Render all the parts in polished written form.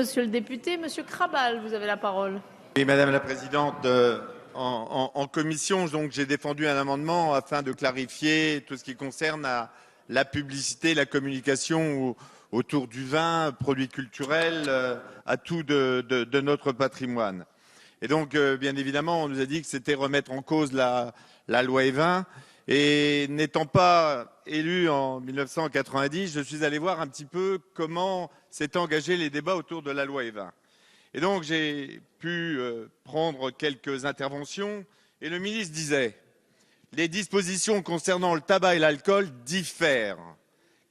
monsieur le député. Monsieur Krabal, vous avez la parole. Oui, Madame la Présidente, en commission, j'ai défendu un amendement afin de clarifier tout ce qui concerne la publicité, la communication autour du vin, produits culturels, atout de notre patrimoine. Et donc, bien évidemment, on nous a dit que c'était remettre en cause la loi Evin. Et n'étant pas élu en 1990, je suis allé voir un petit peu comment s'étaient engagés les débats autour de la loi Evin. Et donc, j'ai pu prendre quelques interventions et le ministre disait « Les dispositions concernant le tabac et l'alcool diffèrent,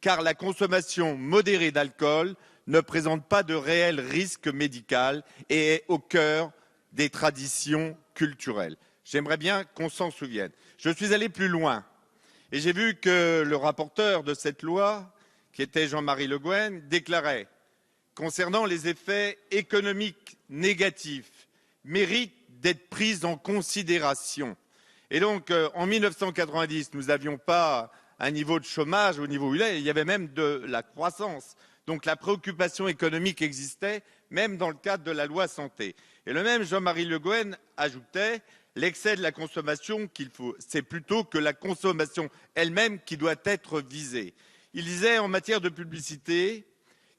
car la consommation modérée d'alcool ne présente pas de réel risque médical et est au cœur des traditions culturelles. » J'aimerais bien qu'on s'en souvienne. Je suis allé plus loin et j'ai vu que le rapporteur de cette loi, qui était Jean-Marie Le Guen, déclarait concernant les effets économiques négatifs, méritent d'être pris en considération. Et donc, en 1990, nous n'avions pas un niveau de chômage au niveau où il est, il y avait même de la croissance. Donc la préoccupation économique existait, même dans le cadre de la loi santé. Et le même Jean-Marie Le Guen ajoutait l'excès de la consommation c'est plutôt que la consommation elle-même qui doit être visée. Il disait en matière de publicité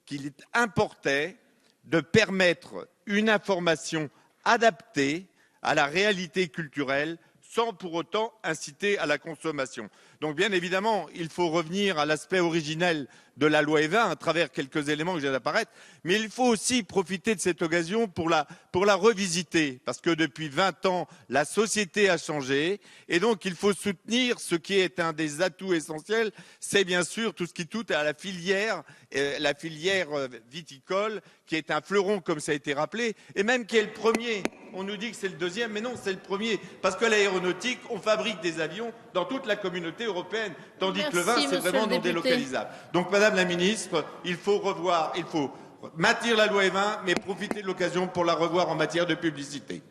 qu'il importait de permettre une information adaptée à la réalité culturelle sans pour autant inciter à la consommation. Donc bien évidemment, il faut revenir à l'aspect originel de la loi Evin à travers quelques éléments que j'ai d'apparaître, mais il faut aussi profiter de cette occasion pour la revisiter, parce que depuis 20 ans, la société a changé, et donc il faut soutenir ce qui est un des atouts essentiels, c'est bien sûr tout ce qui touche à la filière viticole, qui est un fleuron, comme ça a été rappelé, et même qui est le premier. On nous dit que c'est le deuxième, mais non, c'est le premier. Parce que l'aéronautique, on fabrique des avions dans toute la communauté européenne, tandis que le vin, c'est vraiment non délocalisable. Donc, Madame la Ministre, il faut maintenir la loi Evin, mais profiter de l'occasion pour la revoir en matière de publicité.